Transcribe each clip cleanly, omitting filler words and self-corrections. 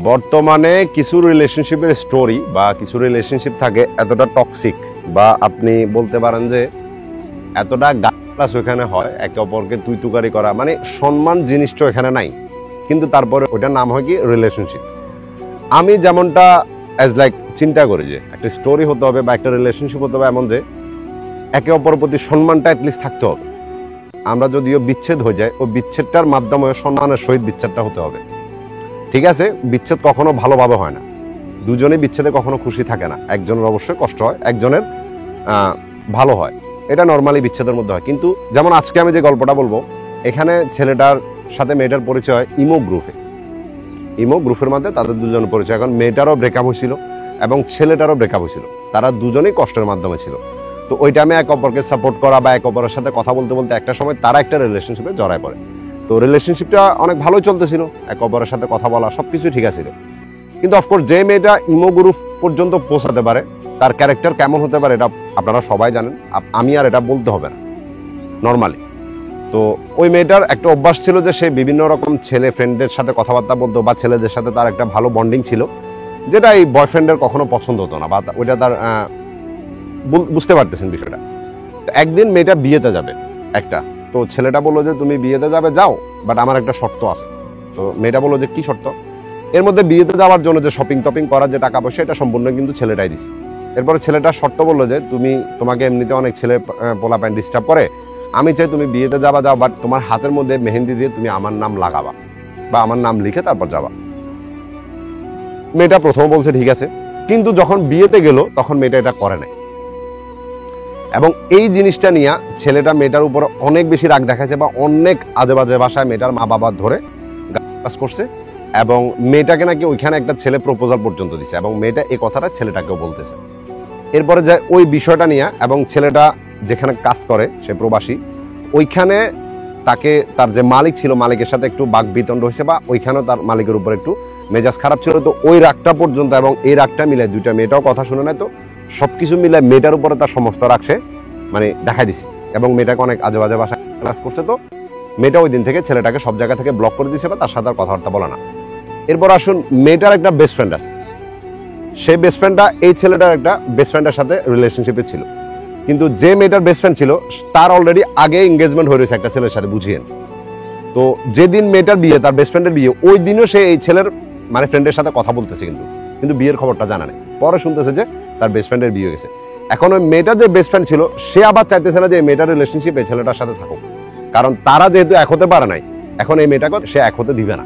বর্তমানে কিছু রিলেশনশিপের স্টোরি বা কিছু রিলেশনশিপ থাকে এতটা টক্সিক বা আপনি বলতে পারেন যে এতটা গাছ ওখানে হয়, একে অপরকে তুই তুকারি করা, মানে সম্মান জিনিসটা এখানে নাই, কিন্তু তারপরে ওটার নাম হয় কি রিলেশনশিপ। আমি যেমনটা অ্যাজ লাইক চিন্তা করি যে একটা স্টোরি হতে হবে বা একটা রিলেশনশিপ হতে হবে এমন যে একে অপরের প্রতি সম্মানটা অ্যাটলিস্ট থাকতে হবে। আমরা যদিও বিচ্ছেদ হয়ে যায়, ওই বিচ্ছেদটার মাধ্যমে সম্মানের সহিত বিচ্ছেদটা হতে হবে। ঠিক আছে, বিচ্ছেদ কখনো ভালোভাবে হয় না, দুজনেই বিচ্ছেদে কখনো খুশি থাকে না, একজনের অবশ্যই কষ্ট হয়, একজনের ভালো হয়, এটা নর্মালি বিচ্ছেদের মধ্যে হয়। কিন্তু যেমন আজকে আমি যে গল্পটা বলবো, এখানে ছেলেটার সাথে মেয়েটার পরিচয় ইমো গ্রুপের মধ্যে তাদের দুজনের পরিচয়। এখন মেয়েটারও ব্রেকআপ হয়েছিল এবং ছেলেটারও ব্রেকআপ হয়েছিল, তারা দুজনেই কষ্টের মাধ্যমে ছিল। তো ওই টাইমে এক অপরকে সাপোর্ট করা বা এক অপরের সাথে কথা বলতে বলতে একটা সময় তারা একটা রিলেশনশিপে জড়ায় পড়ে। তো রিলেশনশিপটা অনেক ভালোই চলতেছিল, এক অপরের সাথে কথা বলা সবকিছু ঠিক আছে, কিন্তু অফকোর্স যে মেয়েটা ইমো গ্রুপ পর্যন্ত পৌঁছাতে পারে তার ক্যারেক্টার কেমন হতে পারে এটা আপনারা সবাই জানেন, আমি আর এটা বলতে হবে না নর্মালি। তো ওই মেয়েটার একটা অভ্যাস ছিল যে সে বিভিন্ন রকম ছেলে ফ্রেন্ডদের সাথে কথাবার্তা বলতো বা ছেলেদের সাথে তার একটা ভালো বন্ডিং ছিল, যেটা এই বয়ফ্রেন্ডের কখনো পছন্দ হতো না বা ওইটা তার বুঝতে পারতেছেন বিষয়টা। তো একদিন মেয়েটা বিয়েতে যাবে একটা, তো ছেলেটা বললো যে তুমি বিয়েতে যাবে যাও, বাট আমার একটা শর্ত আছে। তো মেয়েটা বললো যে কি শর্ত? এর মধ্যে বিয়েতে যাওয়ার জন্য যে শপিং টপিং করার যে টাকা পয়সা এটা সম্পূর্ণ কিন্তু ছেলেটাই দিছে। এরপরে ছেলেটা শর্ত বললো যে তোমাকে এমনিতে অনেক ছেলে পোলা প্যান্ট ডিস্টার্ব করে, আমি চাই তুমি বিয়েতে যাবা যাও, বাট তোমার হাতের মধ্যে মেহেন্দি দিয়ে তুমি আমার নাম লাগাবা বা আমার নাম লিখে তারপর যাবা। মেয়েটা প্রথম বলছে ঠিক আছে, কিন্তু যখন বিয়েতে গেল তখন মেয়েটা এটা করে নাই, এবং এই জিনিসটা নিয়ে ছেলেটা মেয়েটার উপর অনেক বেশি রাগ দেখাচ্ছে বা অনেক আজে বাজে ভাষায় মেয়েটার মা বাবা ধরে গাছ করছে, এবং মেয়েটাকে নাকি ওইখানে একটা ছেলে প্রপোজাল পর্যন্ত দিছে, এবং মেয়েটা এই কথাটা ছেলেটাকেও বলতেছে। এরপরে যে ওই বিষয়টা নিয়ে, এবং ছেলেটা যেখানে কাজ করে সে প্রবাসী, ওইখানে তাকে তার যে মালিক ছিল মালিকের সাথে একটু বাকবিতণ্ড হয়েছে বা ওইখানেও তার মালিকের উপর একটু মেজাজ খারাপ ছিল। তো ওই রাগটা পর্যন্ত এবং এই রাগটা মিলে দুইটা মেয়েটাও কথা শুনে নেয়, তো সবকিছু মিলে মেয়েটার উপরে তার সমস্ত রাগ সে মানে দেখাই দিছে, এবং মেয়েটাকে অনেক আজে বাজে ভাষায় ক্লাস করছে। তো মেয়েটা ওই দিন থেকে ছেলেটাকে সব জায়গা থেকে ব্লক করে দিয়েছে বা তার সাথে আর কথাবার্তা বলে না। এরপর আসুন, মেয়েটার একটা বেস্ট ফ্রেন্ড আছে, সেই বেস্ট ফ্রেন্ডটা এই ছেলেটার একটা বেস্ট ফ্রেন্ডের সাথে রিলেশনশিপে ছিল, কিন্তু যে মেয়েটার বেস্ট ফ্রেন্ড ছিল তার অলরেডি আগে এঙ্গেজমেন্ট হয়ে রয়েছে একটা ছেলের সাথে, বুঝিয়েন। তো যেদিন মেয়েটার বিয়ে, তার বেস্ট ফ্রেন্ডের বিয়ে, ওই দিনও সে এই ছেলের মানে ফ্রেন্ডের সাথে কথা বলতেছে, কিন্তু বিয়ের খবরটা জানা নেই। পরে শুনতেছে যে তার বেস্ট ফ্রেন্ডের বিয়ে গেছে। এখন ওই মেয়েটার যে বেস্ট ফ্রেন্ড ছিল সে আবার চাইতেছে না যে এই মেয়েটার রিলেশনশিপ এই ছেলেটার সাথে থাকুক, কারণ তারা যেহেতু এক হতে পারে নাই, এখন এই মেয়েটাকে সে এক হতে দিবে না।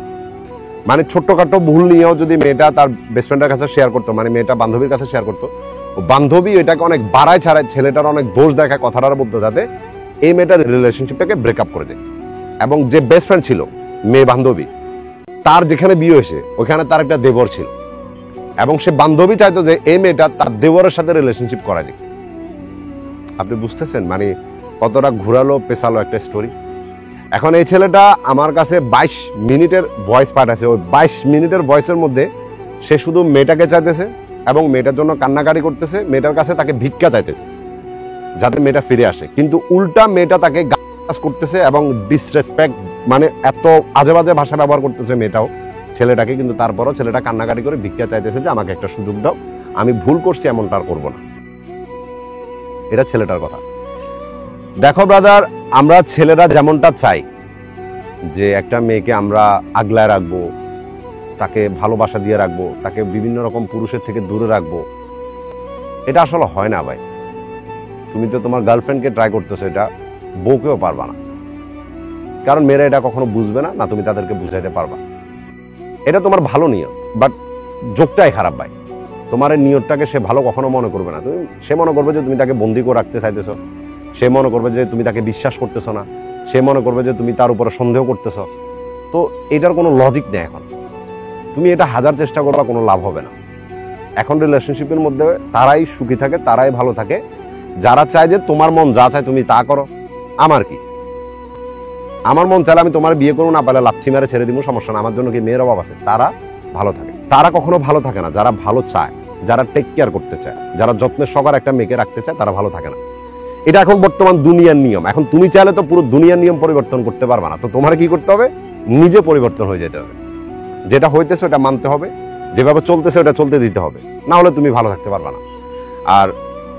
মানে ছোট্টখাটো ভুল নিয়েও যদি মেয়েটা তার বেস্ট ফ্রেন্ডের কাছে শেয়ার করতো, মানে মেয়েটা বান্ধবীর কাছে শেয়ার করতো, বান্ধবী এটাকে অনেক বাড়ায় ছাড়ায় ছেলেটার অনেক দোষ দেখায় কথাটার বলতো, যাতে এই মেয়েটার রিলেশনশিপটাকে ব্রেকআপ করে দেয়। এবং যে বেস্ট ফ্রেন্ড ছিল মেয়ে বান্ধবী, তার যেখানে বিয়ে হয়েছে ওখানে তার একটা দেবর ছিল, এবং সে বান্ধবী চাইতো যে এই মেয়েটা তার দেবরের সাথে রিলেশনশিপ করা যায়। আপনি বুঝতেছেন মানে কতটা ঘুরালো পেছালো একটা স্টোরি। এখন এই ছেলেটা আমার কাছে 22 মিনিটের ভয়েস পাঠাচ্ছে, ওই 22 মিনিটের ভয়েসের মধ্যে সে শুধু মেয়েটাকে চাইতেছে এবং মেয়েটার জন্য কান্নাকাটি করতেছে, মেয়েটার কাছে তাকে ভিক্ষা চাইতেছে যাতে মেয়েটা ফিরে আসে, কিন্তু উল্টা মেয়েটা তাকে গাছ করতেছে এবং ডিসরেসপেক্ট মানে এত আজে বাজে ভাষা ব্যবহার করতেছে মেয়েটাও ছেলেটাকে, কিন্তু তারপরও ছেলেটা কান্নাকাটি করে ভিক্ষা চাইতেছে যে আমাকে একটা সুযোগ দাও, আমি ভুল করছি এমনটা আর করবো না। এটা ছেলেটার কথা। দেখো ব্রাদার, আমরা ছেলেরা যেমনটা চাই যে একটা মেয়েকে আমরা আগলায় রাখবো, তাকে ভালোবাসা দিয়ে রাখবো, তাকে বিভিন্ন রকম পুরুষের থেকে দূরে রাখবো, এটা আসলে হয় না ভাই। তুমি তো তোমার গার্লফ্রেন্ডকে ট্রাই করতেছো, এটা বউকেও পারবা না, কারণ মেয়েরা এটা কখনো বুঝবে না, না তুমি তাদেরকে বুঝাইতে পারবা। এটা তোমার ভালো নিয়ত, বাট যোগটাই খারাপ ভাই। তোমার এই নিয়তটাকে সে ভালো কখনো মনে করবে না। সে মনে করবে যে তুমি তাকে বন্দি করে রাখতে চাইতেছো, সে মনে করবে যে তুমি তাকে বিশ্বাস করতেছো না, সে মনে করবে যে তুমি তার উপরে সন্দেহ করতেছো। তো এটার কোনো লজিক নেই। এখন তুমি এটা হাজার চেষ্টা করবা, কোনো লাভ হবে না। এখন রিলেশনশিপের মধ্যে তারাই সুখী থাকে, তারাই ভালো থাকে যারা চায় যে তোমার মন যা চায় তুমি তা করো, আমার কি, আমার মন চাইলে আমি তোমার বিয়ে করবো, না পারলে লাথি মেরে ছেড়ে দিব, সমস্যা না, আমার জন্য কি মেয়ের অভাব আছে? তারা ভালো থাকে। তারা কখনো ভালো থাকে না যারা ভালো চায়, যারা টেক কেয়ার করতে চায়, যারা যত্নের সবার একটা মেয়েকে রাখতে চায়, তারা ভালো থাকে না। এটা এখন বর্তমান দুনিয়ার নিয়ম। এখন তুমি চাইলে তো পুরো দুনিয়ার নিয়ম পরিবর্তন করতে পারবা না, তো তোমার কি করতে হবে? নিজে পরিবর্তন হয়ে যেতে হবে। যেটা হইতেছে ওটা মানতে হবে, যেভাবে চলতেছে ওটা চলতে দিতে হবে, না হলে তুমি ভালো থাকতে পারবে না। আর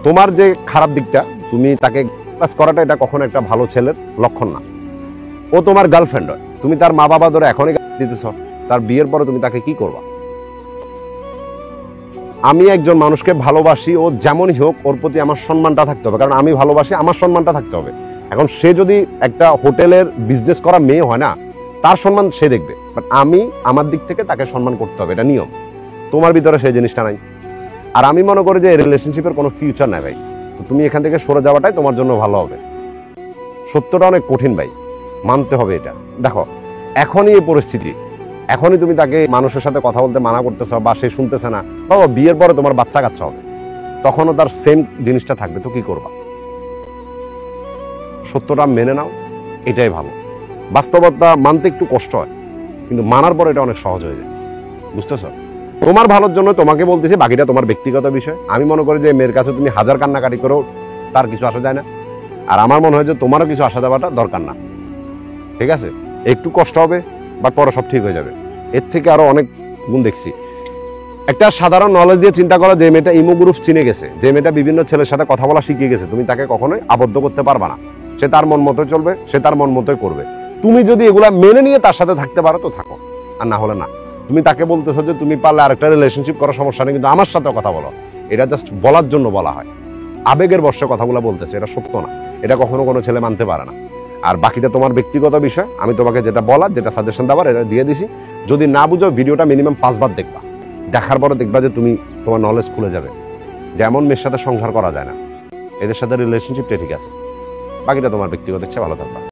তোমার যে খারাপ দিকটা, তুমি তাকে ক্লাস করাটা এটা কখনো একটা ভালো ছেলের লক্ষণ না। ও তোমার গার্লফ্রেন্ড হয়, তুমি তার মা বাবা ধরে এখনই দিতেছ, তার বিয়ের পরে তুমি তাকে কি করবা? আমি একজন মানুষকে ভালোবাসি, ও যেমনই হোক ওর প্রতি আমার সম্মানটা থাকতে হবে, কারণ আমি ভালোবাসি, আমার সম্মানটা থাকতে হবে। এখন সে যদি একটা হোটেলের বিজনেস করা মেয়ে হয় না, তার সম্মান সে দেখবে, বাট আমি আমার দিক থেকে তাকে সম্মান করতে হবে, এটা নিয়ম। তোমার ভিতরে সেই জিনিসটা নাই। আর আমি মনে করি যে রিলেশনশিপের কোনো ফিউচার নাই ভাই, তো তুমি এখান থেকে সরে যাওয়াটাই তোমার জন্য ভালো হবে। সত্যটা অনেক কঠিন ভাই, মানতে হবে এটা। দেখো এখনই এই পরিস্থিতি, এখনই তুমি তাকে মানুষের সাথে কথা বলতে মানা করতেছ বা সে শুনতেছে না, বাবা বিয়ের পরে তোমার বাচ্চা কাচ্চা হবে, তখনও তার সেম জিনিসটা থাকবে, তো কি করবা? সত্যটা মেনে নাও, এটাই ভালো। বাস্তবতা মানতে একটু কষ্ট হয়, কিন্তু মানার পর এটা অনেক সহজ হয়ে যায়, বুঝতেছ? তোমার ভালোর জন্য তোমাকে বলতেছি, বাকিটা তোমার ব্যক্তিগত বিষয়। আমি মনে করি যে মেয়ের কাছে তুমি হাজার কান্নাকাটি করেও তার কিছু আসা যায় না, আর আমার মনে হয় যে তোমারও কিছু আসা যাওয়াটা দরকার না। ঠিক আছে, একটু কষ্ট হবে, বাট পরে সব ঠিক হয়ে যাবে। এর থেকে আরো অনেক গুণ দেখছি। একটা সাধারণ নলেজ দিয়ে চিন্তা করা, যে মেয়েটা ইমো গ্রুপ চিনে গেছে, যে মেয়েটা বিভিন্ন ছেলের সাথে কথা বলা শিখিয়ে গেছে, তুমি তাকে কখনোই আবদ্ধ করতে পারবা না। সে তার মন মতো চলবে, সে তার মন মতোই করবে। তুমি যদি এগুলা মেনে নিয়ে তার সাথে থাকতে পারো তো থাকো, আর না হলে না। তুমি তাকে বলতেছো যে তুমি পারলে আরেকটা রিলেশনশিপ করার সমস্যা নেই, কিন্তু আমার সাথে কথা বলো, এটা জাস্ট বলার জন্য বলা হয়, আবেগের বর্ষে কথাগুলো বলতেছে, এটা সত্য না। এটা কখনো কোনো ছেলে মানতে পারে না। আর বাকিটা তোমার ব্যক্তিগত বিষয়। আমি তোমাকে যেটা বলার, যেটা সাজেশন দেওয়ার, এটা দিয়ে দিছি। যদি না বুঝো, ভিডিওটা মিনিমাম 5 বার দেখবা। দেখার পরে দেখবা যে তুমি, তোমার নলেজ খুলে যাবে, যেমন মেয়ের সাথে সংসার করা যায় না, এদের সাথে রিলেশনশিপটা ঠিক আছে। বাকিটা তোমার ব্যক্তিগত ইচ্ছা, ভালো থাকবা।